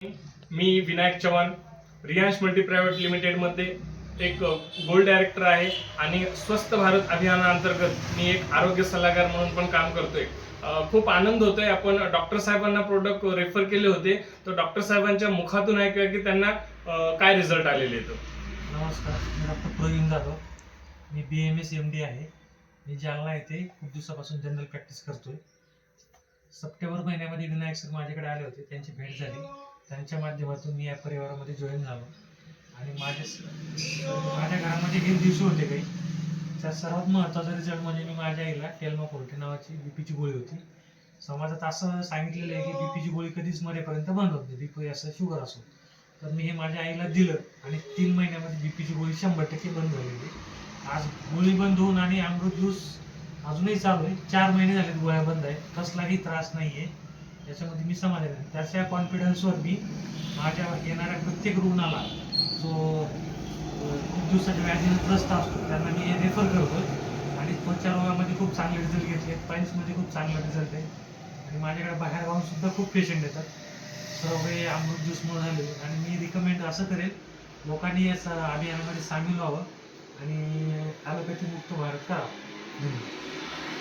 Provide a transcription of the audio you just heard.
मी Vinayak Chavan Riyansh multi private लिमिटेडमध्ये एक gold director आहे आणि स्वस्थ भारत अभियानाअंतर्गत मी एक आरोग्य सल्लागार म्हणून पण काम करतोय. खूप आनंद होतोय. आपण डॉक्टर साहेबांना प्रोडक्ट रेफर केले होते, तर डॉक्टर साहेबांच्या मुखातून ऐकूया की त्यांना काय रिझल्ट आलेले आहेत. नमस्कार, मी डॉक्टर प्रवीण जाधव. मी BMS MD आहे. मी जालना येथे खूप दिवसापासून जनरल प्रॅक्टिस करतोय. सप्टेंबर महिन्यामध्ये विनायक सर माझ्याकडे आले होते, त्यांची भेट झाली. त्यांच्या माध्यमातून मी या परिवारामध्ये जॉईन झालो आणि माझ्या घरामध्ये हेल्थ इश्यू होते काही. त्यात सर्वात महत्त्वाचा रिझल्ट म्हणजे मी माझ्या आईला टेल्मा फोर्टी नावाची बीपीची गोळी होती. समाजात असं सांगितलेलं आहे की बीपीची गोळी कधीच मरेपर्यंत बंद होत नाही, बीपी असं शुगर असो. तर मी हे माझ्या आईला दिलं आणि 3 महिन्यामध्ये बीपीची गोळी 100% बंद झालेली. आज गोळी बंद होऊन आणि अमृत ज्यूस अजूनही चालू आहे. 4 महिने झालेत गोळ्या बंद आहेत, कसलाही त्रास नाही आहे. त्याच्यामध्ये मी समाधानी आहे. त्याच्या कॉन्फिडन्सवर मी माझ्या येणाऱ्या प्रत्येक रुग्णाला जो खूप दिवसाच्या व्याधीनं त्रस्त असतो त्यांना मी रेफर करतो आणि त्वचा रोगामध्ये खूप चांगले रिझल्ट घेतले, पाईल्समध्ये खूप चांगला रिझल्ट आहे आणि माझ्याकडे बाहेर गावून सुद्धा खूप पेशंट येतात. सर्व हे अमृत ज्यूसमुळे झाले आणि मी रिकमेंड असं करेल लोकांनी या अभियानामध्ये सामील व्हावं आणि ॲलोपॅथी मुक्त भारत करावं. धन्यवाद.